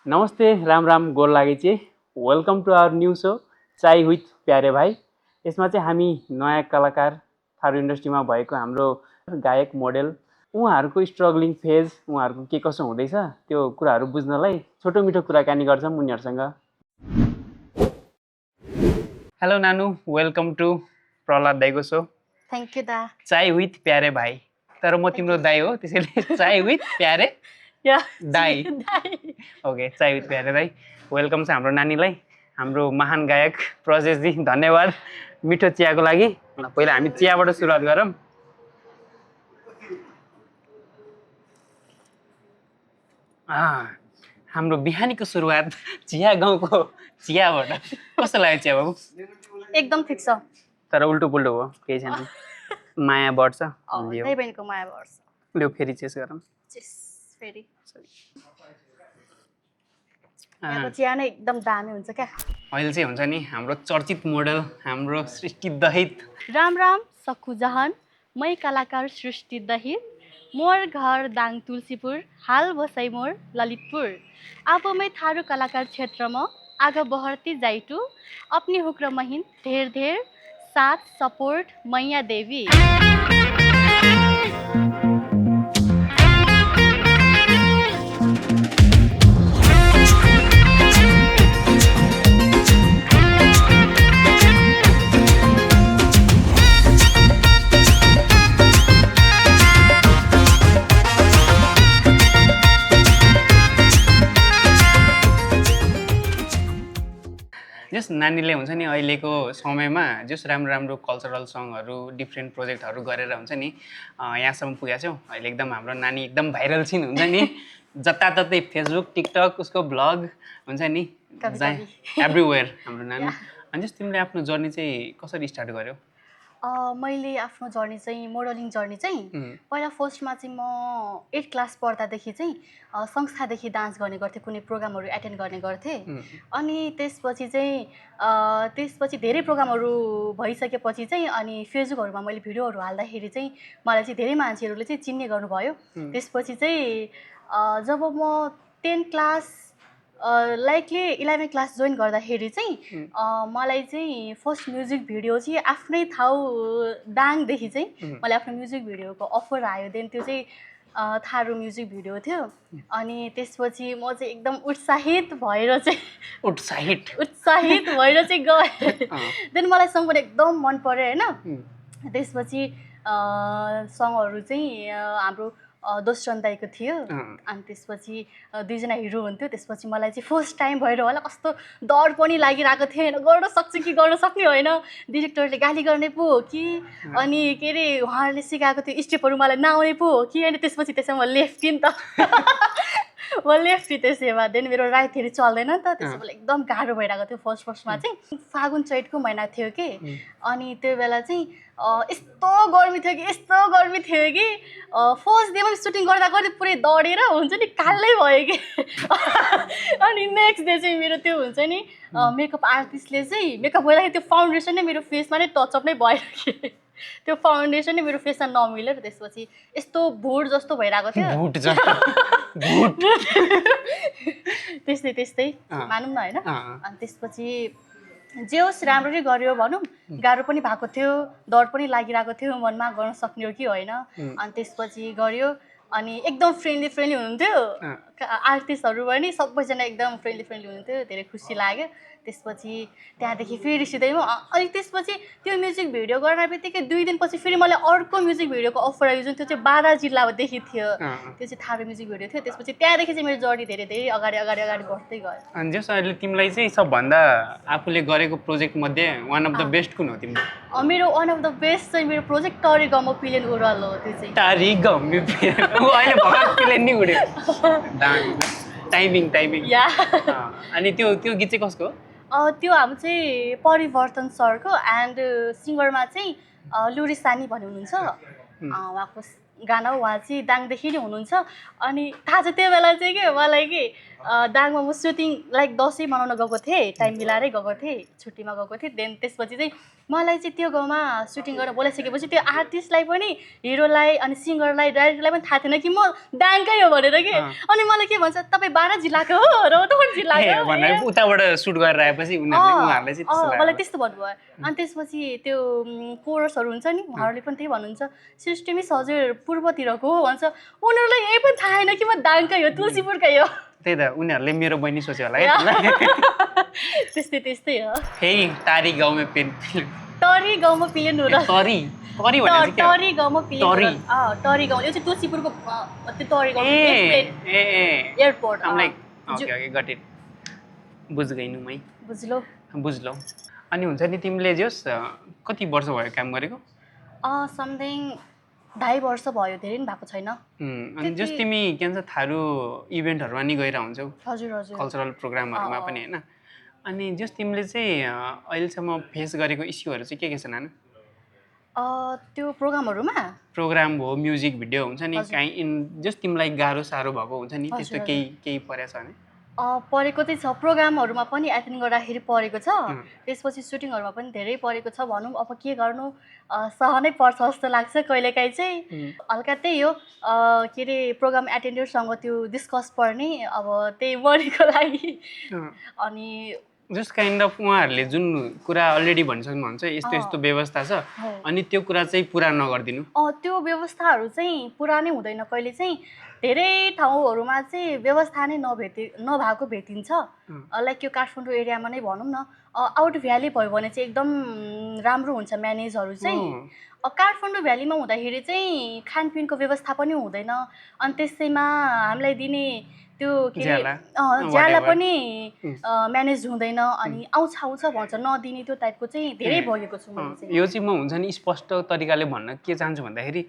नमस्ते, राम राम गोर लागेचे। Welcome to our new show chai with Pyare Bhai. यसमा चाहिँ हामी नयाँ कलाकार थारू इन्डस्ट्रीमा भएको हाम्रो गायक मोडेल उहाँहरूको स्ट्रगलिङ फेज, उहाँहरूको के कसो हुँदैछ त्यो कुराहरू बुझ्नलाई छोटो मिठो कुराकानी गर्छौँ उनीहरूसँग। Hello Nanu, welcome to Prahlad दाइको शो। थ्याङ्क यू दा। चाय विथ प्यारे भाइ, तर म तिम्रो दाइ हो, त्यसैले चाय विथ प्यारे दाई। ओके, चाय विथ प्यारे दाई। वेलकम छ हाम्रो नानीलाई। हाम्रो महान गायक प्रजेशजी, धन्यवाद मिठो चियाको लागि। पहिला हामी चियाबाट सुरुवात गरौँ। हाम्रो बिहानीको सुरुवात चिया गाउँको चियाबाट। कस्तो लाग्यो चिया बाबु? एकदम ठिक छ, तर उल्टो पुल्टो हो, केही छैन। माया बढ्छ। त्यही बहिनीको माया बढ्छ। ल्याउ फेरि चेस गरौँ। चेस फेरि यहाँको चिया नै एकदम दामी हुन्छ क्या। अहिले चाहिँ हुन्छ नि हाम्रो चर्चित मोडल, हाम्रो सृष्टि दहित। राम राम सक्खु जहान, मै कलाकार सृष्टि दहित। मोर घर दाङ तुलसीपुर, हाल बसाइ मोर ललितपुर। अब मैं थारू कलाकार क्षेत्रमा आगे बढ्ती जाइटु। अपनी हुक्र महिन ढेर ढेर साथ सपोर्ट मैया देवी। जस नानीले हुन्छ नि अहिलेको समयमा जस राम्रो राम्रो कल्चरल सङहरू डिफ्रेन्ट प्रोजेक्टहरू गरेर हुन्छ नि यहाँसम्म पुगेको छौँ। अहिले एकदम हाम्रो नानी एकदम भाइरल छिन् हुन्छ नि, जताततै फेसबुक टिकटक उसको भ्लग हुन्छ नि एभ्रिवेयर हाम्रो नानी। अनि जस तिमीले आफ्नो जर्नी चाहिँ कसरी स्टार्ट गर्यौ? मैले आफ्नो जर्नी चाहिँ मोडलिङ जर्नी चाहिँ पहिला फर्स्टमा चाहिँ म 8 क्लास पढ्दादेखि चाहिँ संस्थादेखि डान्स गर्ने गर्थेँ, कुनै प्रोग्रामहरू एटेन्ड गर्ने गर्थेँ। अनि त्यसपछि धेरै प्रोग्रामहरू भइसकेपछि चाहिँ अनि फेसबुकहरूमा मैले भिडियोहरू हाल्दाखेरि चाहिँ मलाई चाहिँ धेरै मान्छेहरूले चाहिँ चिन्ने गर्नुभयो। त्यसपछि चाहिँ जब म 10 क्लास लाइकली 11 क्लास जोइन गर्दाखेरि चाहिँ मलाई चाहिँ फर्स्ट म्युजिक भिडियो चाहिँ आफ्नै ठाउँ दाङदेखि चाहिँ मलाई आफ्नो म्युजिक भिडियोको अफर आयो। देन त्यो चाहिँ थारू म्युजिक भिडियो थियो। अनि त्यसपछि म चाहिँ एकदम उत्साहित भएर चाहिँ गएँ। देन मलाई सङ पनि एकदम मन पर्यो होइन। त्यसपछि सङहरू चाहिँ हाम्रो दोस्रन दाइको थियो। अनि त्यसपछि दुईजना हिरो हुन्थ्यो। त्यसपछि मलाई चाहिँ फर्स्ट टाइम भएर होला कस्तो डर पनि लागिरहेको थियो होइन, गर्न सक्छु कि गर्न सक्ने होइन, डिरेक्टरले गाली गर्ने पो हो कि, अनि के अरे उहाँहरूले सिकाएको त्यो स्टेपहरू मलाई नआउने पो हो कि। अनि त्यसपछि त्यसमा म लेफ्टी नि त म लेफ्टी त्यसैमा। देन मेरो राइट फेरि चल्दैन नि त, त्यसो बेला एकदम गाह्रो भइरहेको थियो। फर्स्टमा चाहिँ फागुन चैतको महिना थियो कि। अनि त्यो बेला चाहिँ यस्तो गर्मी थियो कि फर्स्ट डेमा सुटिङ गर्दा पुरै डढेर हुन्छ नि कालै भयो कि। अनि नेक्स्ट डे चाहिँ मेरो त्यो हुन्छ नि मेकअप आर्टिस्टले चाहिँ मेकअप गर्दाखेरि त्यो फाउन्डेसन नै मेरो फेसमा नै टचअप नै भयो कि, त्यो फाउन्डेसन नै मेरो फेसमा नमिलेर त्यसपछि यस्तो भुट जस्तो भइरहेको थियो। त्यस्तै मानौँ न होइन। अनि त्यसपछि जे होस् राम्ररी गऱ्यो भनौँ, गाह्रो पनि भएको थियो, डर पनि लागिरहेको थियो मनमा, गर्न सक्ने हो कि होइन। अनि त्यसपछि गऱ्यो। अनि एकदम फ्रेन्डली हुनुहुन्थ्यो आर्टिस्टहरू पनि, सबैजना एकदम फ्रेन्डली हुनुहुन्थ्यो, धेरै खुसी लाग्यो। त्यसपछि त्यहाँदेखि फेरि सिधै म अनि त्यसपछि त्यो म्युजिक भिडियो गर्न बित्तिकै 2 दिनपछि फेरि मलाई अर्को म्युजिक भिडियोको अफर आयो, जुन त्यो चाहिँ बारा जिल्लादेखि थियो। त्यो चाहिँ थारू म्युजिक भिडियो थियो। त्यसपछि त्यहाँदेखि चाहिँ मेरो जर्नी धेरै अगाडि बढ्दै गयो। अनि जस अहिले तिमीलाई चाहिँ सबभन्दा आफूले गरेको प्रोजेक्ट मध्ये वान अफ द बेस्ट कुन हो तिम्रो? मेरो वान अफ द बेस्ट चाहिँ मेरो प्रोजेक्ट टरी गम पिलेन ओरल हो। त्यो चाहिँ टारी गम पिलेन अहिले भर्खर पिलेन नि उड्यो। टाइमिङ या। अनि त्यो गीत चाहिँ कसको? त्यो हाम्रो चाहिँ परिवर्तन सरको। एन्ड सिङ्गरमा चाहिँ लुरी सानी भन्ने हुनुहुन्छ, उहाँको गाना हो उहाँ चाहिँ दाङदेखि नै हुनुहुन्छ अनि थाहा छ त्यो बेला चाहिँ के मलाई कि दाङमा म सुटिङ लाइक दसैँ मनाउन गएको थिएँ टाइम मिलाएरै गएको थिएँ छुट्टीमा गएको थिएँ देन त्यसपछि चाहिँ मलाई चाहिँ त्यो गाउँमा सुटिङ गरेर बोलाइसकेपछि त्यो आर्टिस्टलाई पनि हिरोलाई अनि सिङ्गरलाई डाइरेक्टरलाई पनि थाहा थिएन कि म दाङकै हो भनेर कि अनि मलाई के भन्छ तपाईँ 12 जिल्लाको हो रौतहट जिल्लाको हो भनेर उताबाट सुट गरेर आएपछि उहाँहरूलाई चाहिँ त्यस्तो मलाई लाग्यो। त्यस्तो भन्नुभयो अनि त्यसपछि त्यो कोरसहरू हुन्छ नि उहाँहरूले पनि त्यही भन्नुहुन्छ सृष्टि मिस हजुर पूर्वतिरको हो भन्छ उनीहरूलाई यही पनि थाहा छैन कि म दाङकै हो तुलसीपुरकै हो त्यही त उनीहरूले मेरो बहिनी सोच्यो होला है त्यस्तै त्यस्तै हो फेरि तारी गाउँमा पेन टरी गाउँमा पिलेन हो र तरी तरी भनेपछि के हो? टरी गाउँमा पिलेन टरी। टरी गाउँ यो चाहिँ तुलसीपुरको त्यो टरी गाउँ airport okay okay got it बुझ गइनु मै बुझ्लो बुझ्लौ। अनि हुन्छ नि तिमीले जोस् कति वर्ष भयो काम गरेको? समथिङ 2.5 वर्ष भयो धेरै पनि भएको छैन अनि जस तिमी के भन्छ थारू इभेन्टहरूमा नि गएर हुन्छौ हजुर हजुर कल्चरल प्रोग्रामहरूमा पनि होइन अनि जस तिमीले चाहिँ अहिलेसम्म फेस गरेको इस्युहरू चाहिँ के छ नानु? त्यो प्रोग्रामहरूमा प्रोग्राम हो म्युजिक भिडियो हुन्छ नि काहीँ जस तिमीलाई गाह्रो साह्रो भएको हुन्छ नि त्यस्तो केही केही परेछ भने? परेको चाहिँ छ प्रोग्रामहरूमा पनि एटेन्ड गर्दाखेरि परेको छ त्यसपछि सुटिङहरूमा पनि धेरै परेको छ भनौँ अब के गर्नु सहनै पर्छ जस्तो लाग्छ कहिलेकाहीँ चाहिँ हल्का त्यही हो के अरे प्रोग्राम एटेन्डरसँग त्यो डिस्कस पर्ने अब त्यही मरीको लागि अनि जस्ट काइन्ड अफ उहाँहरूले जुन कुरा अलरेडी भनिसक्नुहुन्छ यस्तो यस्तो व्यवस्था छ अनि त्यो कुरा चाहिँ पुरा नगरिदिनु त्यो व्यवस्थाहरू चाहिँ पुरा नै हुँदैन कहिले चाहिँ धेरै ठाउँहरूमा चाहिँ व्यवस्था नै नभएको भेटिन्छ लाइक यो काठमाडौँ एरियामा नै भनौँ न आउट भ्याली भयो भने चाहिँ एकदम राम्रो हुन्छ म्यानेजहरू चाहिँ काठमाडौँ भ्यालीमा हुँदाखेरि चाहिँ खानपिनको व्यवस्था पनि हुँदैन अनि त्यसैमा हामीलाई दिने त्यो के अरे ज्याला पनि म्यानेज हुँदैन अनि आउँछ भन्छ नदिने त्यो टाइपको चाहिँ धेरै भोगेको छु मैले चाहिँ यो चाहिँ म हुन्छ नि स्पष्ट तरिकाले भन्न के चाहन्छु भन्दाखेरि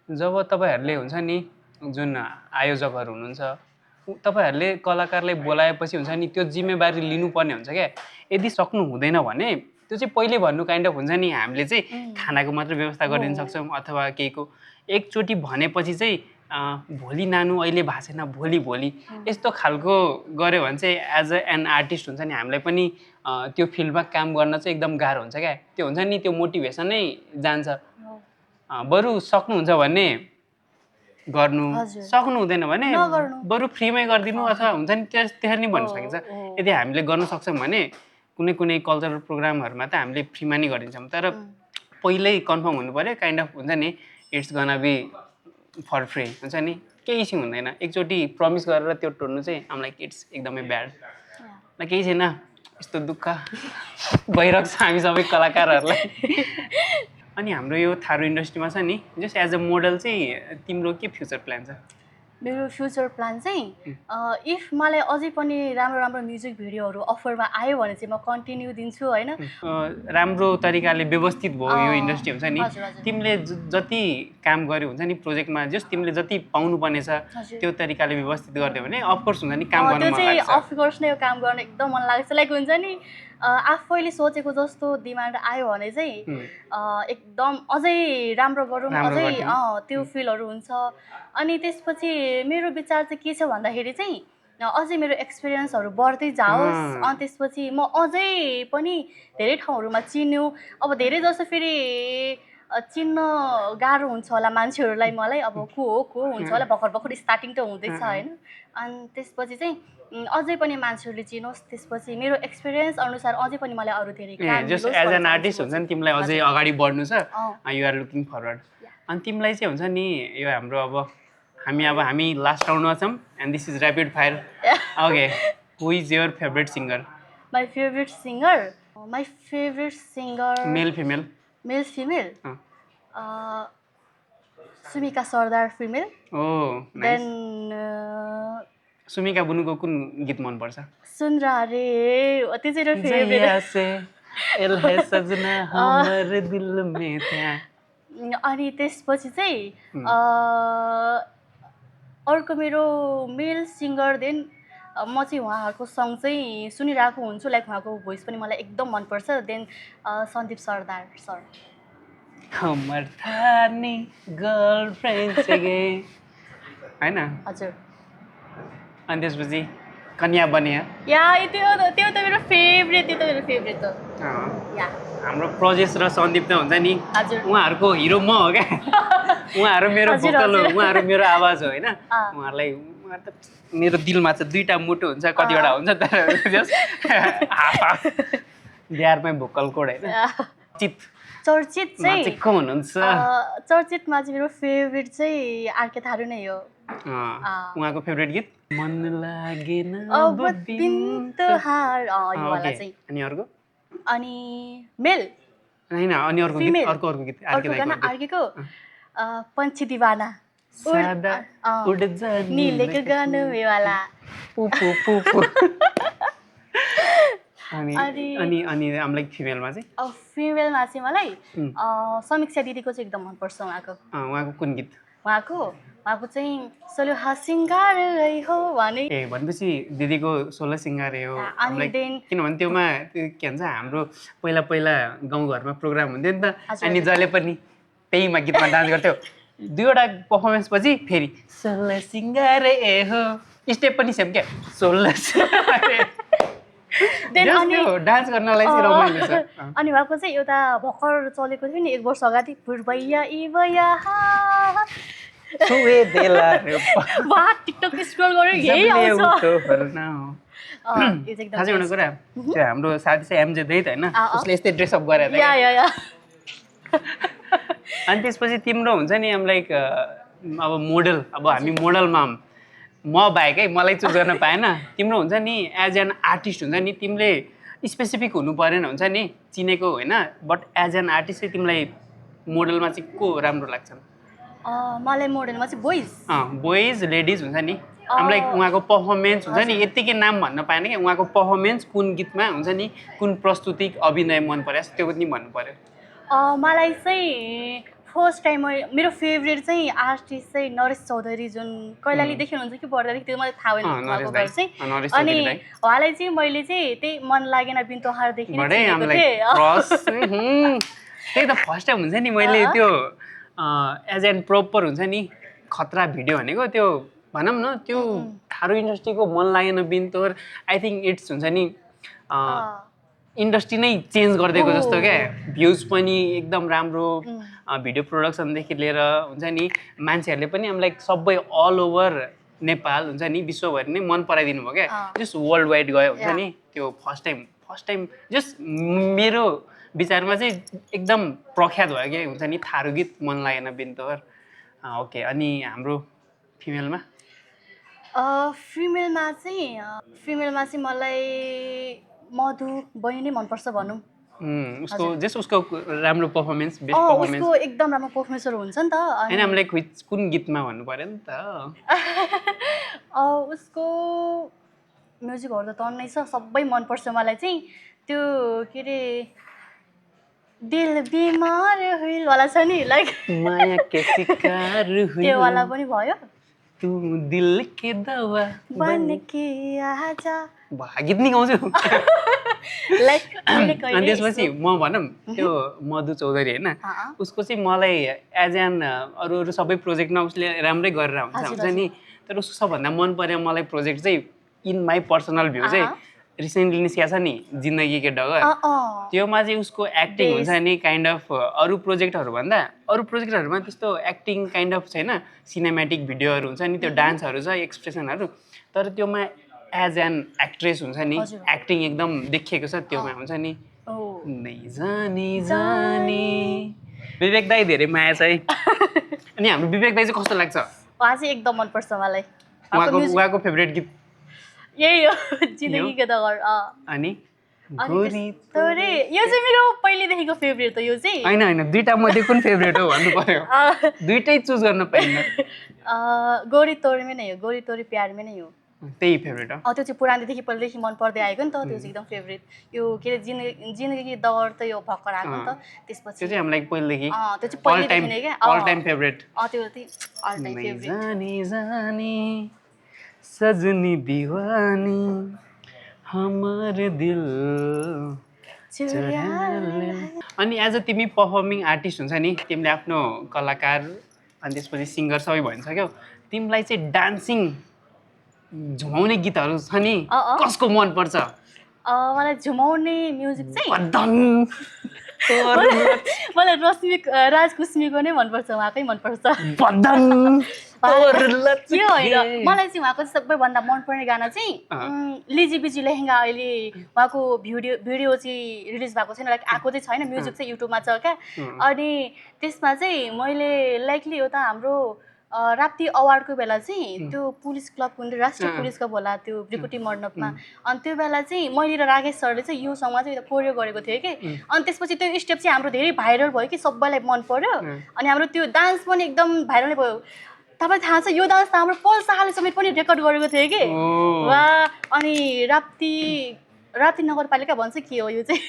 जब तपाईँहरूले हुन्छ नि जुन आयोजकहरू हुनुहुन्छ तपाईँहरूले कलाकारलाई बोलाएपछि हुन्छ नि त्यो जिम्मेवारी लिनुपर्ने हुन्छ क्या यदि सक्नु हुँदैन भने त्यो चाहिँ पहिले भन्नु काइन्ड अफ हुन्छ नि हामीले चाहिँ खानाको मात्र व्यवस्था गरिदिन सक्छौँ अथवा केहीको एकचोटि भनेपछि चाहिँ भोलि नानु अहिले भएको छैन भोलि यस्तो खालको गऱ्यो भने चाहिँ एज एन आर्टिस्ट हुन्छ नि हामीलाई पनि त्यो फिल्डमा काम गर्न चाहिँ एकदम गाह्रो हुन्छ क्या त्यो हुन्छ नि त्यो मोटिभेसनै जान्छ बरु सक्नुहुन्छ भने गर्नु सक्नु हुँदैन भने बरु फ्रीमै गरिदिनु अथवा हुन्छ नि त्यसरी नै भन्न सकिन्छ यदि हामीले गर्न सक्छौँ भने कुनै कुनै कल्चरल प्रोग्रामहरूमा त हामीले फ्रीमा नै गरिदिन्छौँ तर पहिल्यै कन्फर्म हुनु पऱ्यो काइन्ड अफ हुन्छ नि it's gonna be for free हुन्छ नि केही इस्यु हुँदैन एकचोटि प्रमिस गरेर त्यो टोड्नु चाहिँ हामीलाई इट्स एकदमै ब्याड ल केही छैन यस्तो दुःख भइरहेको छ हामी सबै कलाकारहरूलाई अनि हाम्रो यो थारू इन्डस्ट्रीमा छ नि जस्ट एज अ मोडल चाहिँ तिम्रो के फ्युचर प्लान छ? मेरो फ्युचर प्लान चाहिँ इफ मलाई अझै पनि राम्रो राम्रो म्युजिक भिडियोहरू अफरमा आयो भने चाहिँ म कन्टिन्यू दिन्छु होइन राम्रो तरिकाले व्यवस्थित भयो यो इन्डस्ट्री हुन्छ नि तिमीले जति काम गर्यो हुन्छ नि प्रोजेक्टमा जस्ट तिमीले जति पाउनुपर्ने छ त्यो तरिकाले व्यवस्थित गरिदियो भने अफकोर्स हुन्छ नि काम गर्न मन लाग्छ अफकोर्स नै काम गर्न एकदम मन लाग्छ लाइक हुन्छ नि आफैले सोचेको जस्तो डिमान्ड आयो भने चाहिँ एकदम अझै राम्रो गरौँ अझै त्यो फिलहरू हुन्छ अनि त्यसपछि मेरो विचार चाहिँ के छ भन्दाखेरि चाहिँ अझै मेरो एक्सपिरियन्सहरू बढ्दै जाओस् अनि त्यसपछि म अझै पनि धेरै ठाउँहरूमा चिन्यो अब धेरै जस्तो फेरि चिन्न गाह्रो हुन्छ होला मान्छेहरूलाई मलाई अब को हुन्छ होला भर्खर स्टार्टिङ त हुँदैछ होइन अनि त्यसपछि चाहिँ अझै पनि मान्छेहरूले चिनोस् त्यसपछि मेरो एक्सपिरियन्स अनुसार अझै पनि मलाई अरू धेरै जस्ट एज एन आर्टिस्ट हुन्छ नि तिमीलाई अझै अगाडि बढ्नु छ यु आर लुकिङ फरवर्ड अनि तिमीलाई चाहिँ हुन्छ नि यो हाम्रो अब हामी लास्ट राउन्डमा छौँ and this is rapid fire okay who is your favourite singer? My favourite singer male female Sumika Sardar female then Sumika बुनुको कुन गीत मनपर्छ? सुन रहा रे त्यो चाहिँ अनि त्यसपछि चाहिँ अर्को मेरो मेल सिङ्गर देन म चाहिँ उहाँहरूको सङ चाहिँ सुनिरहेको हुन्छु लाइक उहाँको भोइस पनि मलाई एकदम मनपर्छ देन सन्दीप सरदार सर कमर थार्ने गर्लफ्रेन्ड चाहिँ होइन हजुर अनि त्यसपछि कन्या बने या त्यो त मेरो फेभरेट त्यो त मेरो फेभरेट त या हाम्रो प्रजेश र सन्दीप त हुन्छ नि हजुर उहाँहरूको हिरो म हो क्या उहाँहरू मेरो हजुर, भोकल हो हजुर। उहाँहरू मेरो आवाज हो होइन उहाँहरू त मेरो दिलमा चाहिँ दुईवटा मुटु हुन्छ कतिवटा हुन्छ तर they are my vocal cord होइन चित चर्चित चाहिँ को हुनुहुन्छ चर्चितमा चाहिँ मेरो फेभरेट चाहिँ आरके थारू नै हो उहाँको फेभरेट गीत मन लागेन अब बिन तोहार यो वाला चाहिँ अनि अर्को अनि मेल होइन अनि अर्को गीत Female. अर्को गीत अर्को गाना आर्केको पन्छी दिवाना सादा उड जाने नीलेको गानु यो वाला पु पु पु पु अनि अनि अनि आम लाइक फिमेलमा चाहिँ फिमेलमा चाहिँ मलाई समीक्षा दिदीको चाहिँ एकदम मनपर्छ उहाँको उहाँको कुन गीत उहाँको चाहिँ सोलो सिङ्गार हो भने ए भनेपछि दिदीको 16 सिङ्गारे हो अनि लाइक then किनभने त्योमा त्यो के भन्छ हाम्रो पहिला पहिला गाउँघरमा प्रोग्राम हुन्थ्यो नि त हजुर। अनि जसले पनि त्यहीमा गीतमा डान्स गर्थ्यो दुईवटा पर्फर्मेन्स पछि फेरि 16 सिङ्गारे हो स्टेप पनि सेम क्या 16 सिङ्गारे Then Just अनि त्यो डान्स गर्नलाई चाहिँ रमाइलो छ अनि उहाँको चाहिँ एउटा भर्खर चलेको थियो नि 1 वर्ष अगाडि पूर्वैया इवया छुए देला रे वाह टिकटक स्क्रल गर्यो यही आउँछ यो चाहिँ एकदम खासै एउटा कुरा त्यो हाम्रो साथी चाहिँ एमजे दैत होइन उसले यस्तै ड्रेसअप गरेर या या या अनि त्यसपछि तिम्रो हुन्छ नि आम लाइक अब मोडल अब हामी मोडलमा म बाहेकै मलाई चुज गर्न पाएन तिम्रो हुन्छ नि एज एन आर्टिस्ट हुन्छ नि तिमीले स्पेसिफिक हुनु परेन हुन्छ नि चिनेको होइन बट एज एन आर्टिस्ट चाहिँ तिमीलाई मोडलमा चाहिँ को राम्रो लाग्छ मलाई मोडलमा चाहिँ बोइज लेडिज हुन्छ नि हामीलाई उहाँको पर्फर्मेन्स हुन्छ नि यत्तिकै नाम भन्न पाएन कि उहाँको पर्फर्मेन्स कुन गीतमा हुन्छ नि कुन प्रस्तुति अभिनय मन परेछ त्यो पनि भन्नु पर्यो मलाई चाहिँ फर्स्ट टाइम मेरो फेभरेट चाहिँ आर्टिस्ट चाहिँ नरेश चौधरी जुन कैलाली देख्नुहुन्छ कि पर्दादेखि त्यो मलाई थाहा भएन उहाँको घर चाहिँ अनि उहाँलाई चाहिँ मैले चाहिँ त्यही मन लागेन बिन तोहारदेखि त्यही त फर्स्ट टाइम हुन्छ नि मैले त्यो एज एन प्रपर हुन्छ नि खतरा भिडियो भनेको त्यो भनौँ न त्यो थारू इन्डस्ट्रीको मन लागेन बिन तोहार आई थिङ्क इट्स हुन्छ नि इन्डस्ट्री नै चेन्ज गरिदिएको जस्तो क्या भ्युज पनि एकदम राम्रो भिडियो प्रोडक्सनदेखि लिएर हुन्छ नि मान्छेहरूले पनि हामीलाई सबै अल ओभर नेपाल हुन्छ नि विश्वभरि नै मन पराइदिनु भयो क्या जस्ट वर्ल्ड वाइड गयो हुन्छ नि त्यो फर्स्ट टाइम जस्ट मेरो विचारमा चाहिँ एकदम प्रख्यात भयो क्या हुन्छ नि थारू गीत मन लागेन बिन तोहार ओके अनि हाम्रो फिमेलमा फिमेलमा चाहिँ मलाई मधु बहिनी नै मनपर्छ भनौँ उसको राम्रो पर्फर्मेन्स बेस्ट पर्फर्मेन्स उसको एकदम राम्रो पर्फर्मेन्सहरू हुन्छ नि त होइन हामीलाई कुन गीतमा भन्नु पर्यो नि त उसको म्युजिकहरू त टन्नै छ सबै मनपर्छ मलाई चाहिँ त्यो के अरे दिल बिमार हुइल वाला छ नि लाइक माया के शिकार हुइल त्यो वाला पनि भयो तू दिल के दवा बन के आजा गीत नि गाउँछु लाइक अनि त्यसपछि म भनौँ त्यो मधु चौधरी होइन उसको चाहिँ मलाई एज एन अरू सबै प्रोजेक्टमा उसले राम्रै गरेर हुन्छ नि तर उसको सबभन्दा मन पर्यो मलाई प्रोजेक्ट चाहिँ इन माई पर्सनल भ्यू चाहिँ रिसेन्टली निस्किएको छ नि जिन्दगी के डगर त्योमा चाहिँ उसको एक्टिङ हुन्छ नि काइन्ड अफ अरू प्रोजेक्टहरूमा त्यस्तो एक्टिङ काइन्ड अफ छैन सिनेमेटिक भिडियोहरू हुन्छ नि त्यो डान्सहरू छ एक्सप्रेसनहरू तर त्योमा एज एन एक्ट्रेस हुन्छ नि एक्टिङ एकदम देखिएको छ त्योमा हुन्छ नि विवेक दाई धेरै माया छ है अनि हाम्रो विवेक दाई चाहिँ कस्तो लाग्छ उहाँ चाहिँ एकदम मनपर्छ मलाई उहाँको फेभरेट गीत यही हो जिन्दगीको दगर अनि तोरे यो चाहिँ मेरो पहिलेदेखिको फेभरेट हो यो चाहिँ होइन दुईटा मध्ये कुन फेभरेट हो भन्नु पर्यो दुईटै चुज गर्न पाइन्न गोरी तोरेमै नै हो गोरी तोरी प्यारमै नै हो त्यही फेभरेट हो त्यो चाहिँ पुरानोदेखि पहिलेदेखि मन पर्दै आएको नि त त्यो चाहिँ एकदम फेभरेट यो के अरे जिन्दगी दगर त यो भर्खर आएको नि त त्यसपछि त्यो चाहिँ हामीलाई पहिलेदेखि त्यो चाहिँ पहिलेदेखि नै क्या अल टाइम फेभरेट त्यो चाहिँ अल टाइम फेभरेट जानी सजनी दीवानी हमारे दिल अनि एज अ तिमी पर्फर्मिङ आर्टिस्ट हुन्छ नि तिमीले आफ्नो कलाकार अनि त्यसपछि सिङ्गर सबै भनिसक्यौ तिमीलाई चाहिँ डान्सिङ झुमाउने गीतहरू छ नि कसको मनपर्छ मलाई झुमाउने म्युजिक चाहिँ बदन मलाई राज कुस्मीको नै मनपर्छ उहाँकै मनपर्छ बदन के होइन मलाई चाहिँ उहाँको सबैभन्दा मनपर्ने गाना चाहिँ लिजी बिजी लेहेङ्गा अहिले उहाँको भिडियो चाहिँ रिलिज भएको छैन लाइक आएको चाहिँ छैन म्युजिक चाहिँ युट्युबमा छ क्या अनि त्यसमा चाहिँ मैले लाइकली एउटा हाम्रो राप्ती अवार्डको बेला चाहिँ त्यो पुलिस क्लबको राष्ट्रिय पुलिसको होला त्यो ब्रिकुटी मण्डपमा अनि त्यो बेला चाहिँ मैले र राकेश सरले चाहिँ यो सङमा चाहिँ कोरियो गरेको थियो कि अनि त्यसपछि त्यो स्टेप चाहिँ हाम्रो धेरै भाइरल भयो कि सबैलाई मन पर्यो अनि हाम्रो त्यो डान्स पनि एकदम भाइरलै भयो तपाईँ थाहा छ यो डान्स त हाम्रो पल शाहले समेत पनि रेकर्ड गरेको थियो कि वा अनि राप्ती नगरपालिका भन्छ के हो यो चाहिँ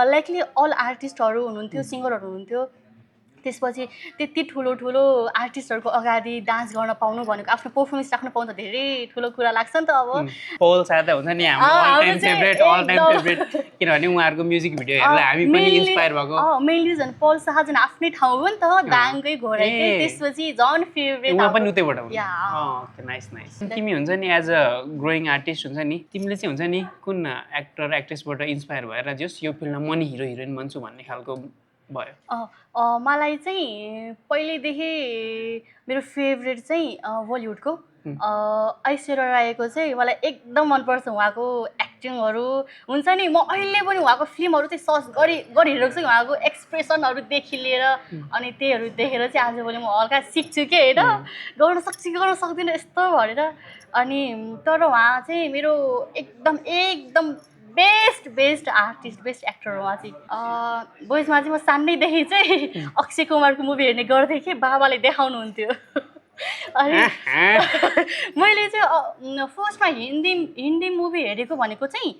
लाइकली अल आर्टिस्टहरू हुनुहुन्थ्यो सिङ्गरहरू हुनुहुन्थ्यो त्यसपछि त्यति ठुलो ठुलो आर्टिस्टहरूको अगाडि डान्स गर्न पाउनु भनेको आफ्नो पर्फर्मेन्स राख्न पाउनु त धेरै ठुलो कुरा लाग्छ नि त अब पल शाह त हुन्छ नि हाम्रो अल टाइम फेभरेट किनभने उहाँहरूको म्युजिक भिडियो हेरेर हामी पनि इन्स्पायर भएको मेनली झन् पल शाह झन् आफ्नै ठाउँ हो नि त दाङकै घोडाकै त्यसपछि झन् फेभरेट उहाँ पनि उतैबाट हुन् नाइस नाइस तिमी हुन्छ नि एज अ ग्रोइङ आर्टिस्ट हुन्छ नि तिमीले चाहिँ हुन्छ नि कुन एक्टर एक्ट्रेसबाट इन्स्पायर भएर जस यो फिल्डमा म नि हिरो हिरोइन बन्छु भन्ने खालको भयो मलाई चाहिँ पहिल्यैदेखि मेरो फेभरेट चाहिँ बलिउडको ऐश्वर्या रायको चाहिँ मलाई एकदम मनपर्छ उहाँको एक्टिङहरू हुन्छ नि म अहिले पनि उहाँको फिल्महरू चाहिँ सर्च गरिरहेको छु उहाँको एक्सप्रेसनहरूदेखि लिएर अनि त्यहीहरू देखेर चाहिँ आजभोलि म हल्का सिक्छु के होइन गर्न सक्दिनँ यस्तो भनेर अनि तर उहाँ चाहिँ मेरो एकदम बेस्ट आर्टिस्ट बेस्ट एक्टर उहाँ चाहिँ बोइजमा चाहिँ म सानैदेखि चाहिँ अक्षय कुमारको मुभी हेर्ने गर्थेँ कि बाबाले देखाउनुहुन्थ्यो अनि मैले चाहिँ फर्स्टमा हिन्दी मुभी हेरेको भनेको चाहिँ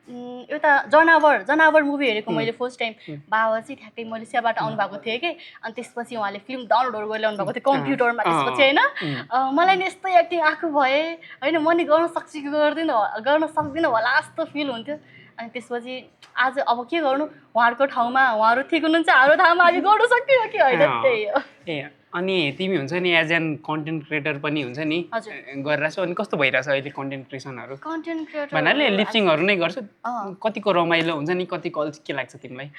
एउटा जनावर मुभी हेरेको मैले फर्स्ट टाइम बाबा चाहिँ ठ्याक्कै मलेसियाबाट आउनुभएको थिएँ कि अनि त्यसपछि उहाँले फिल्म डाउनलोड गरेर ल्याउनु भएको थियो कम्प्युटरमा त्यसपछि होइन मलाई नि यस्तो एक्टिङ आएको भए होइन म नि गर्न सक्दिनँ होला जस्तो फिल हुन्थ्यो अनि त्यसपछि आज अब के गर्नु उहाँहरूको ठाउँमा उहाँहरू ठिक हुनुहुन्छ हाम्रो ठाउँमा हामी गर्न सक्दिनँ कि होइन त्यही हो अनि तिमी हुन्छ नि एज एन कन्टेन्ट क्रिएटर पनि हुन्छ नि गरिरहेछौ अनि कस्तो भइरहेछ अहिले कन्टेन्ट क्रिएसनहरू कन्टेन्ट क्रिएटर भन्नाले लिप्सिङहरू नै गर्छु कतिको रमाइलो हुन्छ नि कतिको अल्छी के लाग्छ तिमीलाई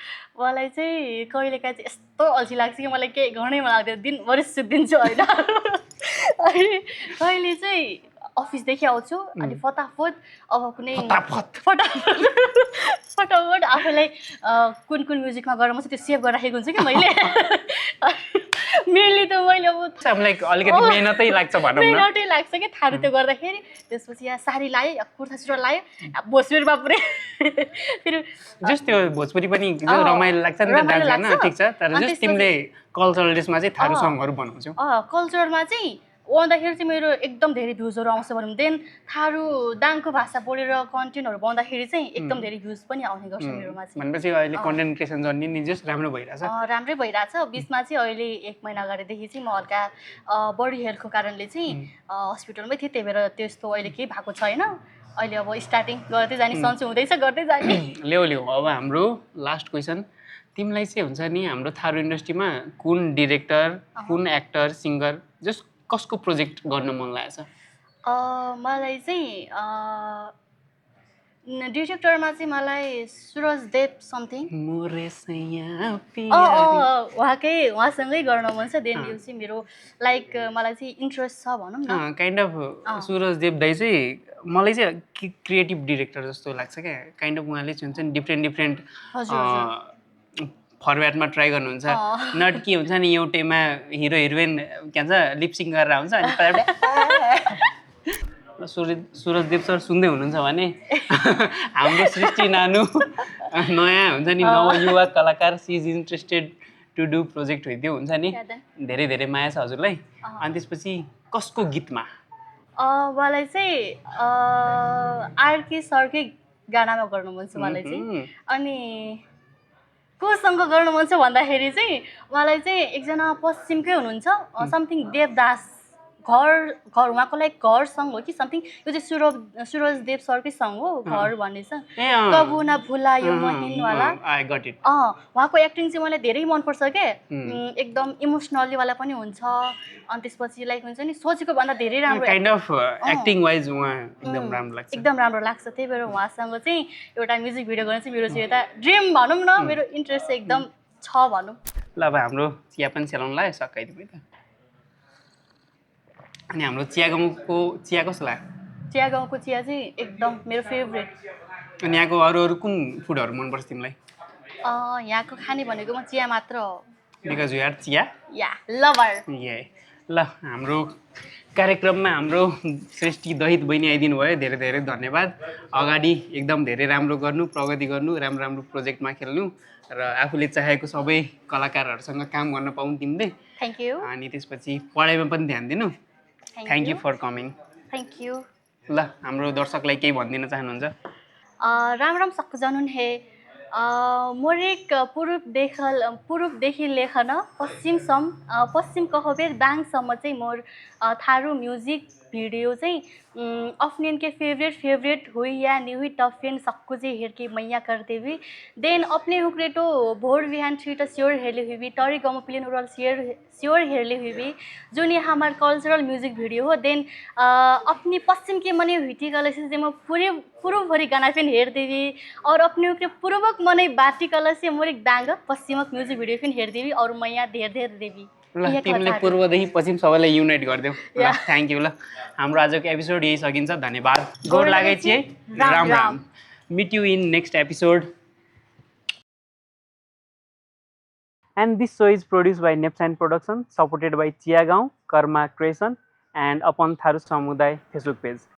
मलाई चाहिँ कहिलेकाहीँ चाहिँ यस्तो अल्छी लाग्छ कि मलाई केही गर्नै मन लाग्दैन दिनभरि सुत्दिन्छु होइन अनि कहिले चाहिँ अफिसदेखि आउँछु अनि फटाफट अब कुनै फटाफट आफूलाई कुन म्युजिकमा गरेर म चाहिँ त्यो सेभ गरेर राखेको हुन्छ कि मैले मेनली त मैले अब अलिकति मेहनतै लाग्छ भनौँ न मेहनतै लाग्छ कि थारू त्यो गर्दाखेरि त्यसपछि यहाँ साडी लायो कुर्ता सुरुवाल लायो भोजपुरीमा पुरै फेरि जस्ट त्यो भोजपुरी पनि रमाइलो लाग्छ नि त डान्स गर्न ठिक छ तर जस्ट तिमीले कल्चरल ड्रेसमा चाहिँ थारू सङहरू बनाउँछौ कल्चरमा चाहिँ आउँदाखेरि चाहिँ मेरो एकदम धेरै भ्युजहरू आउँछ भनौँ देन थारू दाङको भाषा बोलेर कन्टेन्टहरू बनाउँदाखेरि चाहिँ एकदम धेरै भ्युज पनि आउने गर्छ मेरोमा चाहिँ भनेपछि अहिले कन्टेन्ट क्रिएसन जर्नी नि जस्ट राम्रो भइरहेछ राम्रै भइरहेछ बिचमा चाहिँ अहिले 1 महिना अगाडिदेखि चाहिँ म हल्का बडी हेल्थको कारणले चाहिँ हस्पिटलमै थिएँ त्यही भएर त्यस्तो अहिले केही भएको छैन अहिले अब स्टार्टिङ गर्दै जाने सन्चो हुँदैछ गर्दै जाने ल्याउ अब हाम्रो लास्ट क्वेसन तिमीलाई चाहिँ हुन्छ नि हाम्रो थारू इन्डस्ट्रीमा कुन डिरेक्टर कुन एक्टर सिङ्गर जस्ट कसको प्रोजेक्ट गर्न मन लागेछ मलाई चाहिँ डिरेक्टरमा चाहिँ मलाई सुरजदेव समथिङ उहाँसँगै गर्न मन छ देन यो चाहिँ मेरो लाइक मलाई चाहिँ इन्ट्रेस्ट छ भनौँ न काइन्ड अफ सुरजदेव दाइ चाहिँ मलाई चाहिँ क्रिएटिभ डिरेक्टर जस्तो लाग्छ क्या काइन्ड अफ उहाँले चाहिँ हुन्छ नि डिफ्रेन्ट फर्मेटमा ट्राई गर्नुहुन्छ नट के हुन्छ नि एउटैमा हिरो हिरोइन के भन्छ लिपसिङ गरेर हुन्छ अनि सुरजदेव सर सुन्दै हुनुहुन्छ भने हाम्रो सृष्टि नानु नयाँ हुन्छ नि नवयुवा कलाकार she is interested to do project हुन्थ्यो हुन्छ नि धेरै धेरै माया छ हजुरलाई अनि त्यसपछि कसको गीतमा मलाई चाहिँ आरके सरकै गानामा गर्नु मन छ मलाई चाहिँ अनि कोसँग गर्नु मन छ भन्दाखेरि चाहिँ मलाई चाहिँ एकजना पश्चिमकै हुनुहुन्छ समथिङ देवदास घर उहाँको लागि घर सङ्ग हो कि समथिङ, यो चाहिँ सुरज देव सरकै सङ्ग हो घर भन्ने छ, कबु न भुलायो महिनवाला। I got it. उहाँको एक्टिङ चाहिँ मलाई धेरै मनपर्छ के, एकदम इमोसनलीवाला पनि हुन्छ, अनि त्यसपछि लाइक हुन्छ नि सोचेको भन्दा धेरै राम्रो काइन्ड अफ एक्टिङ वाइज उहाँ एकदम राम्रो लाग्छ, एकदम राम्रो लाग्छ। त्यही भएर उहाँसँग चाहिँ एउटा म्युजिक भिडियो गर्न चाहिँ मेरो चाहिँ एउटा ड्रिम भनौँ न, मेरो इन्ट्रेस्ट चाहिँ एकदम छ भनौँ। ल अब हाम्रो चिया पनि सेलाउनु लाग्यो सकाइदिउँ है त। अनि हाम्रो चियागाउँको चिया कस्तो लाग्यो? चियागाउँको चिया चाहिँ एकदम मेरो फेभरेट। अनि यहाँको अरू अरू कुन फुडहरू मनपर्छ तिमीलाई? यहाँको खाने भनेको म चिया मात्र हो। बिकज यु आर चिया या लभर। ल हाम्रो कार्यक्रममा हाम्रो श्रेष्ठी दहित बहिनी आइदिनु भयो, धेरै धेरै धन्यवाद। अगाडि एकदम धेरै राम्रो गर्नु, प्रगति गर्नु, राम्रो राम्रो प्रोजेक्टमा खेल्नु र आफूले चाहेको सबै कलाकारहरूसँग काम गर्न पाउनु तिमीले। Thank you. अनि त्यसपछि पढाइमा पनि ध्यान दिनु। Thank you for coming. Thank you. ल हाम्रो दर्शकलाई केही भनिदिन चाहनुहुन्छ? राम राम सक्जनुन हे, मोरेक पूर्वदेखि लेखन पश्चिम कहबेर दाङसम्म चाहिँ मोर थारू म्युजिक भिडियो चाहिँ अफनेन के फेवरेट हुई या नहीं हुई टफेन सक्कु चाहिँ हेरके मैया कर देवी देन अपने हुक्रेटो भोर बिहान छिट स्योर हेरले हुई टरी गाउँ प्लेन ओरल स्योर हेरले हुई जुन ये हमार कल्चरल म्यूजिक वीडियो हो देन अपनी पश्चिम के मने हुई कल से मैं पूर्व भरी गाना फिन हेर देवी और अपने हुक्रे पूर्वक मने बाटी कल से मोर एक दांग पश्चिमक म्यूजिक वीडियो फिन हेर देवी और मैया धेर देवी। ल तिमीले पूर्वदेखि पश्चिम सबैलाई युनाइट गरिदेऊ। ल थ्याङ्क यू। ल हाम्रो आजको एपिसोड यही सकिन्छ। धन्यवाद। गोड लागे चाहिँ Ram Ram. Meet you in next episode. And this show is produced by Nepsan Production, supported by Chiagaon, Karma Creation, and upon Tharu Samuday Facebook page.